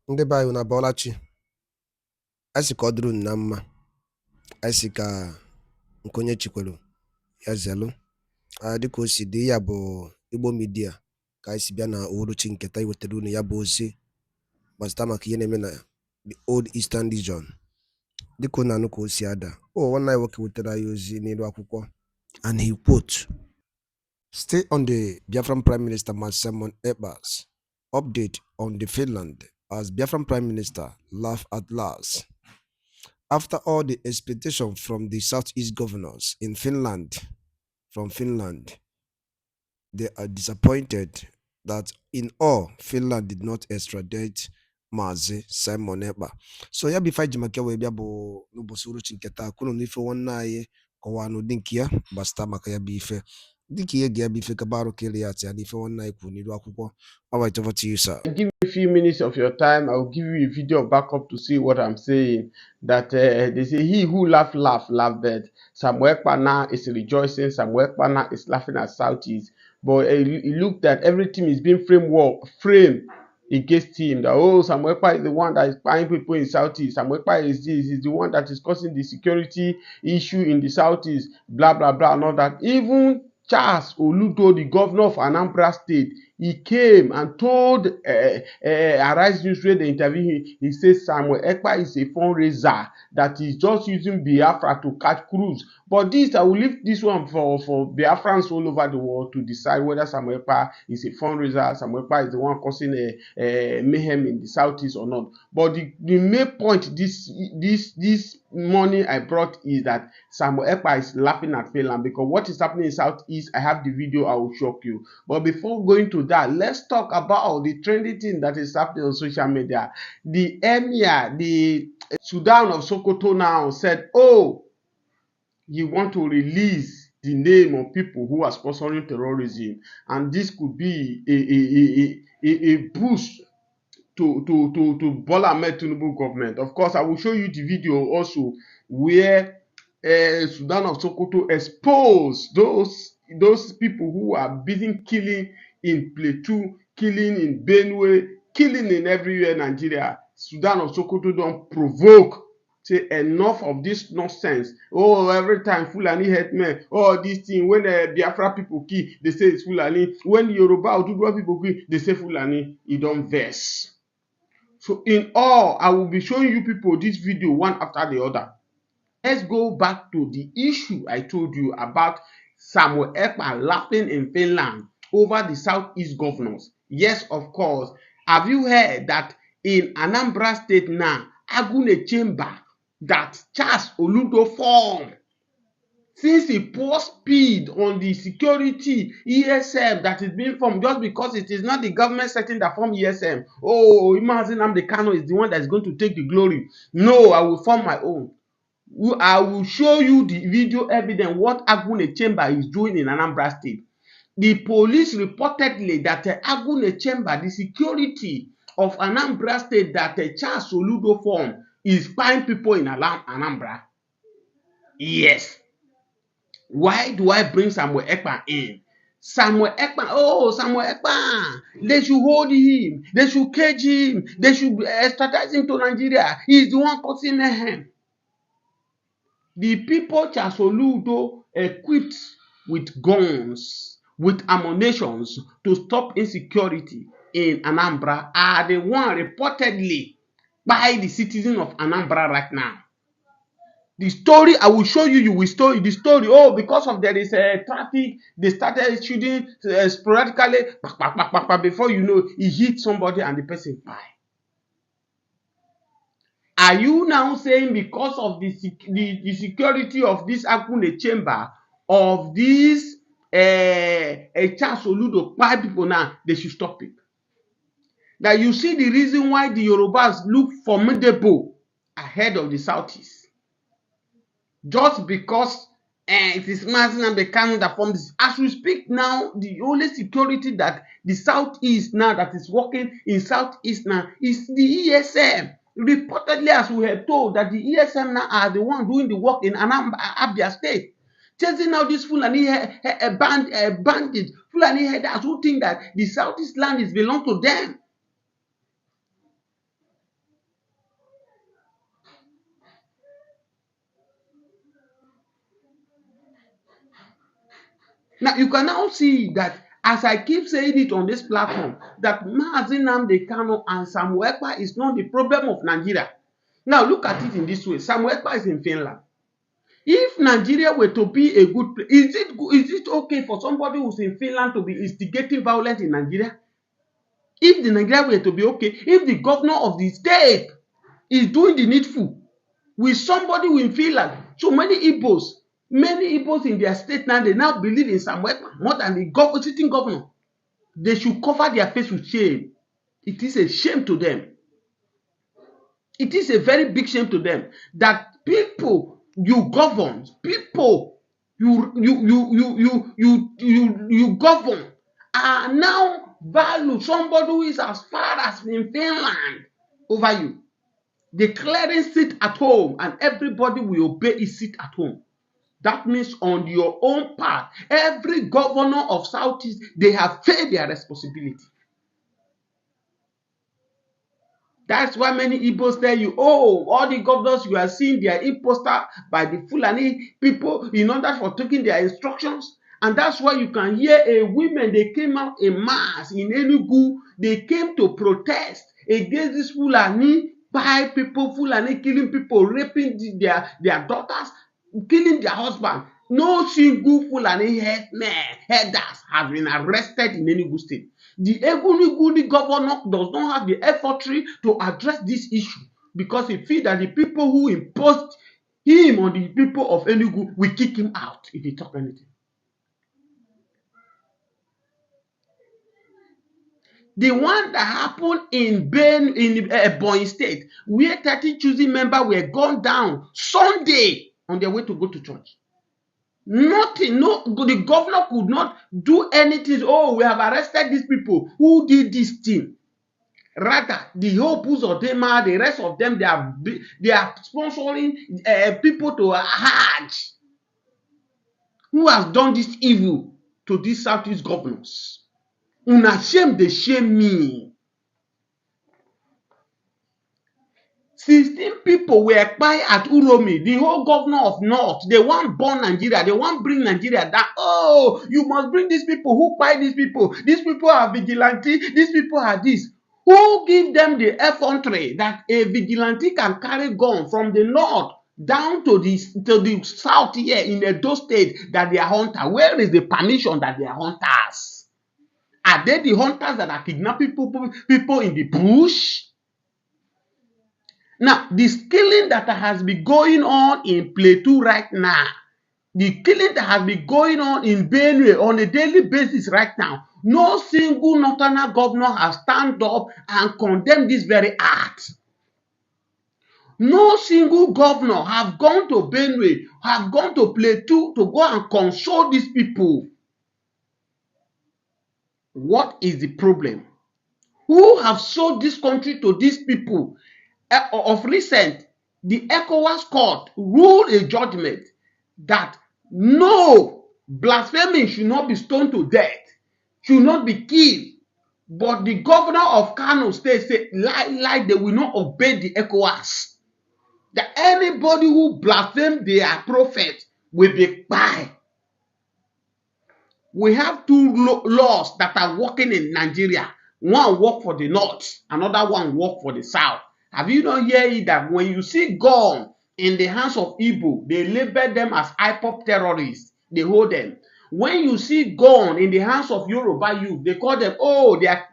Ndị be anyị na-abọọla chi. Anyị sị ka ọ dịrị unu na mma. Anyị sị ka nke onye chikwelu ya zelụ. Dịka o si dị, ya bụ Igbo Media ka anyị si bịa na uhuruchi nketa iwetara unu ya bụ ozi gbasara maka ihe na-eme na the Old Eastern Region. Dịka unu anụ ka o si ada, nwanne anyị nwoke wetara anyị ozi n'elu akwụkwọ, and he quote, "Stay on the Biafran Prime Minister Simon Ekpa's update on the Finland as Biafran Prime Minister laugh at last. After all the expectation from the Southeast governors in Finland, they are disappointed that in all, Finland did not extradite Mazi Simon Ekpa." So ya bifa jimake we bia bo n'ụbọchị uruchi nketa kuno n'ife nwanne anyị kọwa n'ụdị nke ya gbasata maka ya bụ ife. Dịka ihe ga-ebe ife kabarụ kele ya tia n'ife nwanne anyị kwuru n'iru akwụkwọ. All right, over to you, sir. Give me a few minutes of your time. I will give you a video of backup to see what I'm saying. That they say he who laugh, but Samuel Ekpa now is rejoicing. Samuel Ekpa now is laughing at Southeast. But he looked at everything is being framed against him. That Samuel Ekpa is the one that is buying people in Southeast. Samuel Ekpa is this, is the one that is causing the security issue in the Southeast. Blah blah blah and all that. Even Charles Oludo, the governor of Anambra State, he came and told Arise News where they interviewed him. He says Samuel Ekpa is a fundraiser that is just using Biafra to catch cruise. But this, I will leave this one for Biafrans all over the world to decide whether Samuel Ekpa is a fundraiser, Samuel Ekpa is the one causing a mayhem in the Southeast or not. But the main point this morning I brought is that Samuel Ekpa is laughing at Finland, because what is happening in Southeast, I have the video, I will shock you. But before going to that, let's talk about the trending thing that is happening on social media. The emir, the Sudan of Sokoto now said, you want to release the name of people who are sponsoring terrorism, and this could be a boost to Bola Ahmed Tinubu government. Of course, I will show you the video also where Sudan of Sokoto exposed those people who are busy killing in Plateau, killing in Benue, killing in everywhere in Nigeria. Sudan of Sokoto don't provoke. Say enough of this nonsense. Every time Fulani hate me. This thing, when Biafra people kill, they say it's Fulani. When Yoruba or Dudua people kill, they say Fulani. It don't verse. So in all, I will be showing you people this video one after the other. Let's go back to the issue I told you about Samuel Ekpa laughing in Finland over the Southeast governors. Yes, of course. Have you heard that in Anambra State now, Agune Chamber, that Charles Oludo formed, since he poured speed on the security ESM that is being formed, just because it is not the government setting that form ESM. Imagine nnamdi Kanu is the one that is going to take the glory. No, I will form my own. I will show you the video evidence what Agune Chamber is doing in Anambra State. The police reportedly that Agune Chamber, the security of Anambra State that Charles Oludo formed, is spying people in Anambra. Yes. Why do I bring Samuel Ekpa in? Samuel Ekpa, they should hold him, they should cage him, they should extradite him to Nigeria. He is the one causing mayhem. The people Charles Oludo equipped with guns, with ammunitions to stop insecurity in Anambra are the one reportedly by the citizens of Anambra right now. The story, I will show you, the story. Because of there is traffic, they started shooting sporadically. Before you know, he hit somebody and the person died. Are you now saying because of the security of this Agune Chamber, of this Charles Oludo, why people now, they should stop it? That you see the reason why the Yorubas look formidable ahead of the Southeast. Just because it is Mazi Nnamdi Kanu that formed this. As we speak now, the only security that the Southeast now that is working in Southeast now is the ESM. Reportedly, as we have told, that the ESM now are the one doing the work in Abia State. Chasing out this Fulani bandits, Fulani headers who think that the Southeast land is belong to them. Now you can now see that, as I keep saying it on this platform, that nnamdi Kanu and Samuel Ekpa is not the problem of Nigeria. Now look at it in this way. Samuel Ekpa is in Finland. If Nigeria were to be a good place, is it okay for somebody who's in Finland to be instigating violence in Nigeria? If the Nigeria were to be okay, if the governor of the state is doing the needful with somebody in Finland, so many Igbos in their state now, they now believe in Samuel Ekpa more than the sitting governor. They should cover their face with shame. It is a shame to them. It is a very big shame to them that people you govern, people you govern are now value somebody who is as far as in Finland over you. Declaring sit at home and everybody will obey his sit at home. That means on your own part, every governor of Southeast, they have failed their responsibility. That's why many Igbos tell you, oh, all the governors you are seeing, they are imposted by the Fulani people in order for taking their instructions. And that's why you can hear a women, they came out in mass in Enugu, they came to protest against this Fulani, by people, Fulani killing people, raping their daughters, killing their husband. No single Fulani headers have been arrested in Enugu state. The Eguniguni governor does not have the effortry to address this issue because he feels that the people who imposed him on the people of Enugu will kick him out if he talk anything. The one that happened in Ebonyi State, where 30 choosing members were gunned down Sunday on their way to go to church. Nothing, the governor could not do anything. Oh, we have arrested these people. Who did this thing? Rather, the whole Uzodema, the rest of them, they are sponsoring people to Hajj. Who has done this evil to these Southeast governors? Una shame, they shame me. 16 people were by at Uromi, the whole governor of North. They want burn Nigeria. They want bring Nigeria down. Oh, you must bring these people. Who buy these people? These people are vigilante. These people are this. Who give them the effrontery that a vigilante can carry gun from the north down to the south here in Edo State that they are hunters? Where is the permission that they are hunters? Are they the hunters that are kidnapping people in the bush? Now, this killing that has been going on in Plateau right now, the killing that has been going on in Benue on a daily basis right now, no single northern governor has stand up and condemned this very act. No single governor have gone to Benue, have gone to Plateau to go and console these people. What is the problem? Who have sold this country to these people? Of recent, the ECOWAS court ruled a judgment that no, blasphemy should not be stoned to death, should not be killed. But the governor of Kano State said, like they will not obey the ECOWAS. That anybody who blasphemes their prophet will be fined. We have two laws that are working in Nigeria. One work for the north, another one work for the south. Have you not heard that when you see gun in the hands of Igbo, they label them as IPOP terrorists. They hold them. When you see gun in the hands of Yoruba youth, they call them, oh, they are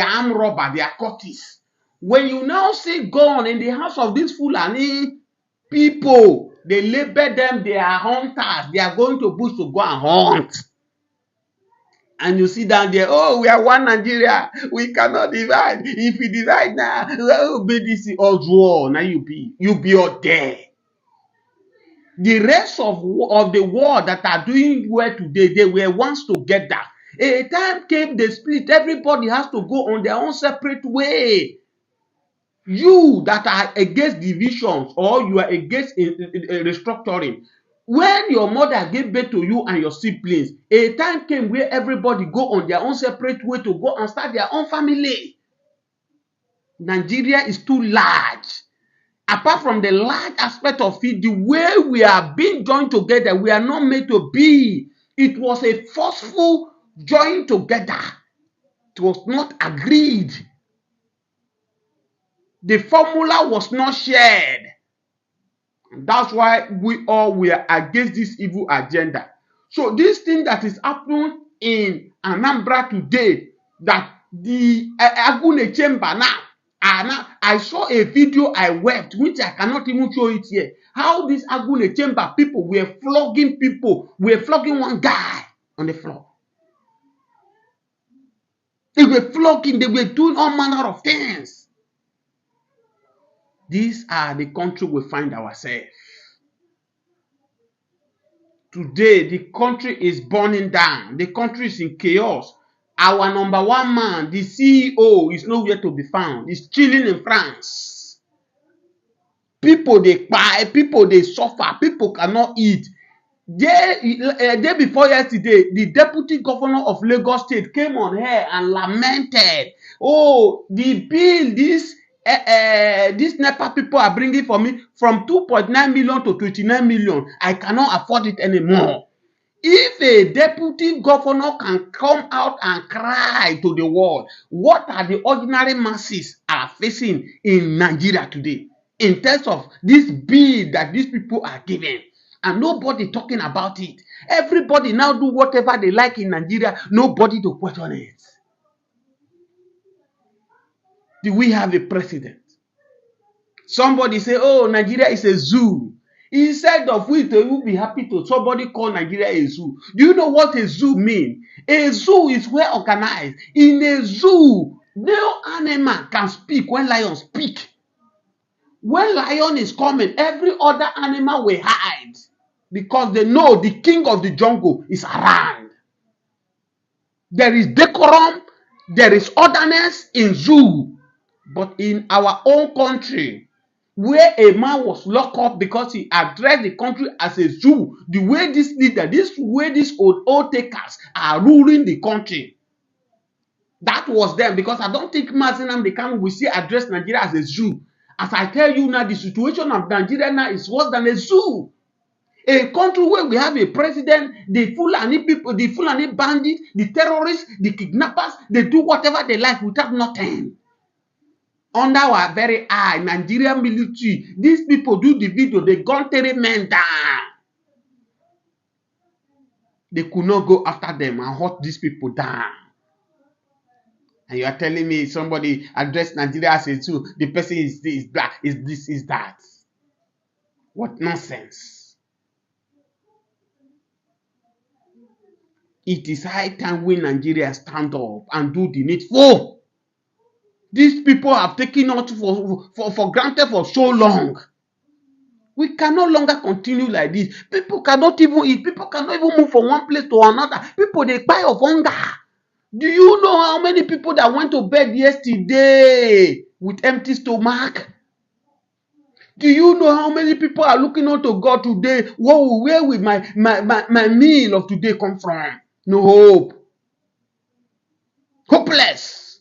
armed robber, they are cultists. When you now see gun in the hands of these Fulani people, they label them, they are hunters. They are going to bush to go and hunt. And you see down there, oh, we are one Nigeria. We cannot divide. If we divide now, we'll be this all war. Now you be all there. The rest of the world that are doing well today, they were once together. A time came, they split. Everybody has to go on their own separate way. You that are against divisions or you are against restructuring, when your mother gave birth to you and your siblings, a time came where everybody go on their own separate way to go and start their own family. Nigeria is too large. Apart from the large aspect of it, the way we are being joined together, we are not made to be It was a forceful join together. It was not agreed. The formula was not shared. That's why we all were against this evil agenda. So this thing that is happening in Anambra today, that the Agune chamber now, I saw a video, I wept, which I cannot even show it here. How this Agune chamber people were flogging one guy on the floor. They were flogging, they were doing all manner of things. These are the country we find ourselves. Today, the country is burning down. The country is in chaos. Our number one man, the CEO, is nowhere to be found. He's chilling in France. People, they buy, people, they suffer, people cannot eat. Day before yesterday, the deputy governor of Lagos State came on here and lamented, oh, the bill these NEPA people are bringing for me from 2.9 million to 29 million. I cannot afford it anymore. If a deputy governor can come out and cry to the world, what are the ordinary masses are facing in Nigeria today in terms of this bill that these people are giving? And nobody talking about it. Everybody now do whatever they like in Nigeria. Nobody to question it. Do we have a president? Somebody say, oh, Nigeria is a zoo. Instead of which they will be happy to somebody call Nigeria a zoo. Do you know what a zoo means? A zoo is well organized. In a zoo, no animal can speak when lion speak. When lion is coming, every other animal will hide. Because they know the king of the jungle is around. There is decorum, there is orderness in zoo. But in our own country, where a man was locked up because he addressed the country as a zoo, the way this leader, this way these old takers are ruling the country, that was them. Because I don't think nnamdi kanu will still address Nigeria as a zoo. As I tell you now, the situation of Nigeria now is worse than a zoo. A country where we have a president, the Fulani people, the Fulani bandits, the terrorists, the kidnappers, they do whatever they like without nothing. Under our very eye, Nigerian military, these people do the video, they gun 3 men down. They could not go after them and hunt these people down. And you are telling me somebody addressed Nigeria as a zoo, the person is this, black, is this, is that. What nonsense. It is high time we Nigeria stand up and do the needful. These people have taken us for granted for so long. We can no longer continue like this. People cannot even eat. People cannot even move from one place to another. People, they die of hunger. Do you know how many people that went to bed yesterday with empty stomach? Do you know how many people are looking unto God today? Where will my meal of today come from? No hope. Hopeless.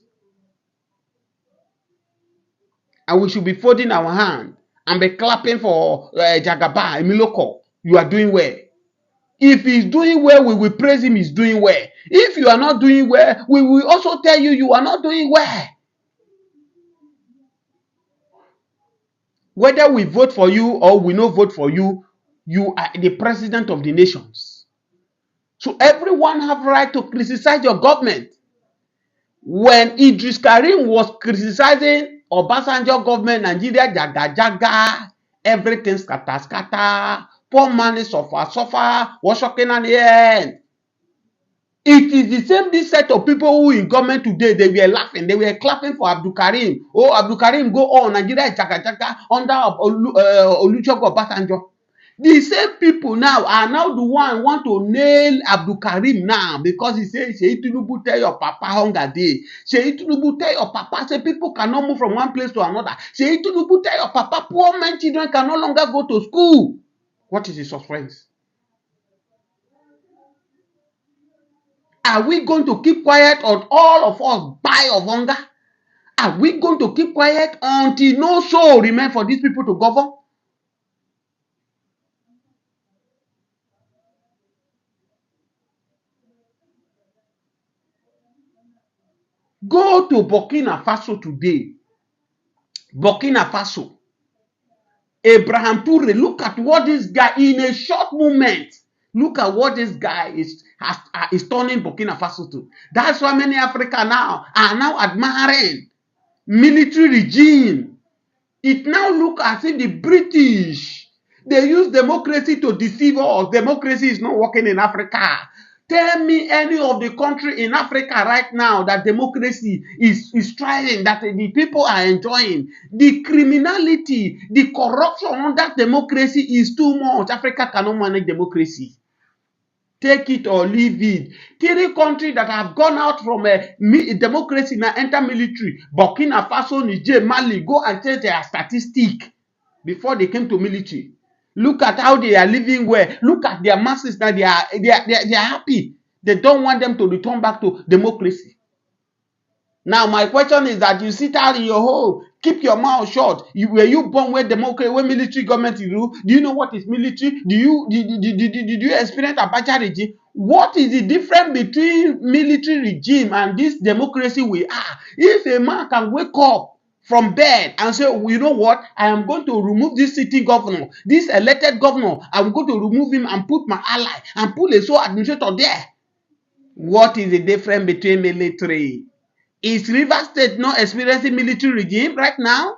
And we should be folding our hand and be clapping for Jagaba, Emiloko. You are doing well. If he's doing well, we will praise him, he's doing well. If you are not doing well, we will also tell you you are not doing well. Whether we vote for you or we not vote for you, you are the president of the nations. So everyone have right to criticize your government. When Idris Karim was criticizing Obasanjo government, Nigeria, jaga, everything scatter, poor man is suffer, was shocking at the end. It is the same this set of people who in government today, they were laughing, they were clapping for Abdul Karim. Oh, Abdul Karim go on, Nigeria jaga under Olusegun Obasanjo. The same people now are now the one want to nail Abdul Karim now because he says, Seyi Tinubu tell your papa hunger day. Seyi Tinubu tell your papa, say people cannot move from one place to another. Seyi Tinubu tell your papa, poor men children can no longer go to school. What is his suspense? Are we going to keep quiet on all of us die of hunger? Are we going to keep quiet until no soul remain for these people to govern? Go to Burkina Faso today. Burkina Faso. Abraham Toure, look at what this guy, in a short moment, look at what this guy is turning Burkina Faso to. That's why many Africans now are now admiring military regime. It now looks as if the British, they use democracy to deceive us. Democracy is not working in Africa. Tell me any of the country in Africa right now that democracy is thriving, that the people are enjoying. The criminality, the corruption under democracy is too much. Africa cannot manage democracy. Take it or leave it. 3 countries that have gone out from a democracy now enter military. Burkina Faso, Niger, Mali, go and check their statistics before they came to military. Look at how they are living well. Look at their masses now. They are happy. They don't want them to return back to democracy. Now, my question is that you sit out in your home, keep your mouth shut. Were you born where democracy, where military government is rule? Do you know what is military? Did you experience Abacha regime? What is the difference between military regime and this democracy we are? If a man can wake up from bed and say, well, you know what, I am going to remove this city governor, this elected governor, I'm going to remove him and put my ally and put a sole administrator there. What is the difference between military? Is River State not experiencing military regime right now?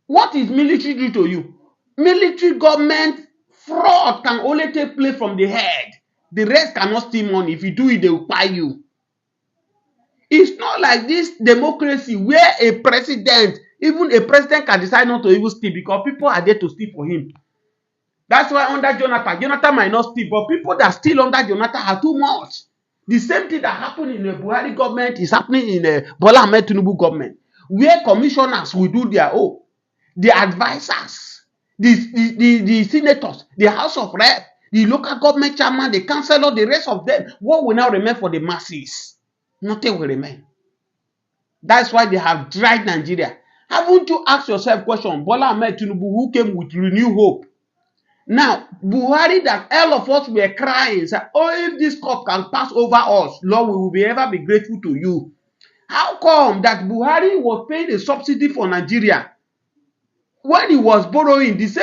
What is military do to you? Military government fraud can only take place from the head. The rest cannot steal money. If you do it, they will buy you. It's not like this democracy where a president, even a president can decide not to even steal because people are there to steal for him. That's why under Jonathan might not steal, but people that steal under Jonathan are too much. The same thing that happened in the Buhari government is happening in the Bola Ahmed Tinubu government, where commissioners will do their own, the advisors, the senators, the House of Rep, the local government chairman, the councillor, the rest of them. What will now remain for the masses? Nothing will remain. That's why they have dried Nigeria. Haven't you asked yourself question, Bola Ahmed Tinubu, who came with renewed hope? Now, Buhari, that all of us were crying, said, oh, if this cup can pass over us, Lord, we will ever be grateful to you. How come that Buhari was paying a subsidy for Nigeria? When he was borrowing, these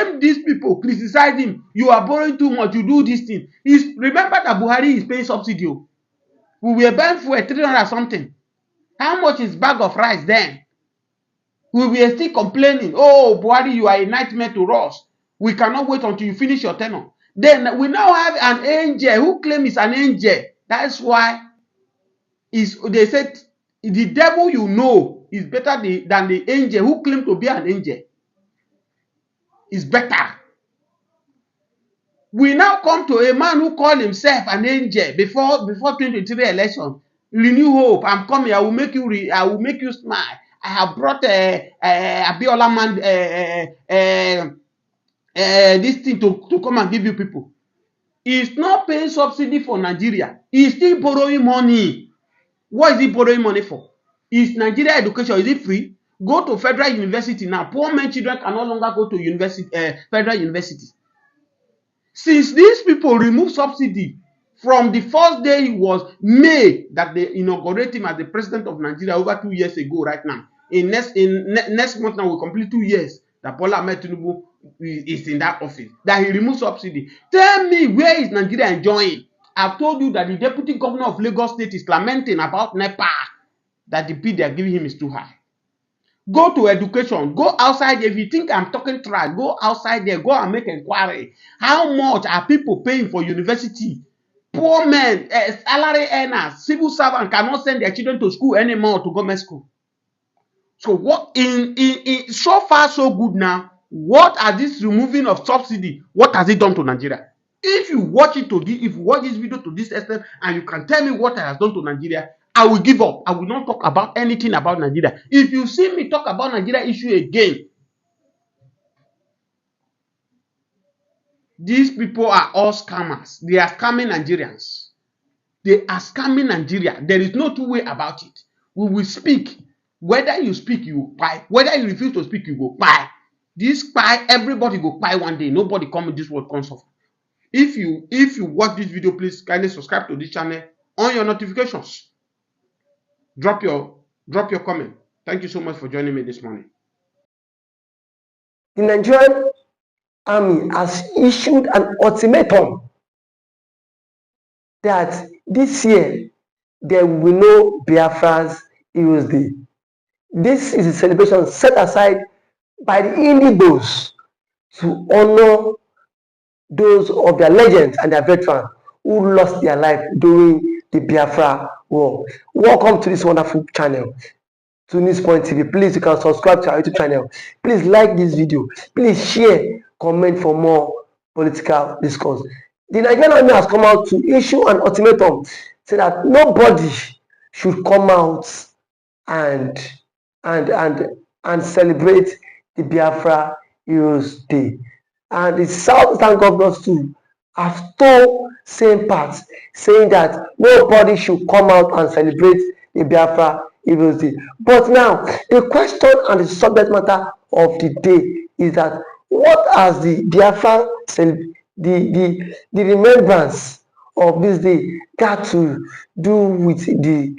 people criticized him. You are borrowing too much, you do this thing. Remember that Buhari is paying subsidy. We were buying for 300 something. How much is bag of rice then? We were still complaining, oh, Buhari, you are a nightmare to us. We cannot wait until you finish your tenure. Then we now have an angel who claims he's an angel. That's why they said the devil you know is better than the angel who claims to be an angel. Is better. We now come to a man who called himself an angel before 2023 election. Renew hope. I'm coming. I will make you smile. I have brought Abiola man this thing to come and give you people. He's not paying subsidy for Nigeria. He's still borrowing money. What is he borrowing money for? Is Nigeria education, is it free? Go to federal university now. Poor men children can no longer go to university, federal university. Since these people remove subsidy from the first day it was May that they inaugurate him as the president of Nigeria over 2 years ago right now. In next month now we'll complete 2 years that Bola Ahmed Tinubu is in that office. That he removed subsidy. Tell me, where is Nigeria enjoying? I've told you that the deputy governor of Lagos State is lamenting about NEPA, that the bill they are giving him is too high. Go to education. Go outside. If you think I'm talking trash, go outside there. Go and make inquiry. How much are people paying for university? Poor men, salary earners, civil servants cannot send their children to school anymore to government school. So what in so far so good now? What are this removing of subsidy? What has it done to Nigeria? If you watch this video to this extent and you can tell me what it has done to Nigeria, I will give up. I will not talk about anything about Nigeria. If you see me talk about Nigeria issue again, these people are all scammers. They are scamming Nigerians. They are scamming Nigeria. There is no two way about it. We will speak. Whether you speak, you will buy. Whether you refuse to speak, you will buy. This buy, everybody will buy one day. Nobody come in this world comes off. If you watch this video, please kindly subscribe to this channel, on your notifications. Drop your comment. Thank you so much for joining me this morning. The Nigerian army has issued an ultimatum that this year there will be no Biafra's Heroes Day. This is a celebration set aside by the IGBOs to honor those of their legends and their veterans who lost their life during the Biafra war. Welcome to this wonderful channel, Tunis Point TV. Please, you can subscribe to our YouTube channel. Please like this video. Please share, comment for more political discourse. The Nigerian army has come out to issue an ultimatum, say that nobody should come out and celebrate the Biafra Heroes Day. And the Southern governors too have told same parts, saying that nobody should come out and celebrate the Biafra Heroes Day. But now, the question and the subject matter of the day is that what has the Biafra, the remembrance of this day got to do with the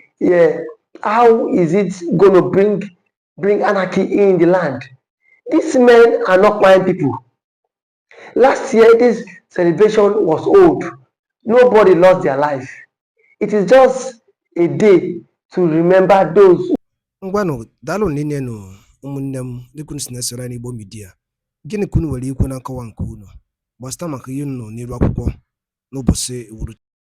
how is it going to bring anarchy in the land? These men are not blind people. Last year, this celebration was old. Nobody lost their life. It is just a day to remember those. Ngwanụ daalụ nne nụ ụmụnne m dịka unu si na-esoro anyị n'Igbo Media. Gịnị ka unu nwere ikwu na nkọwa nke unu gbasara maka ihe unu nọ n'iru akwụkwọ n'ụbọchị uhuruchi?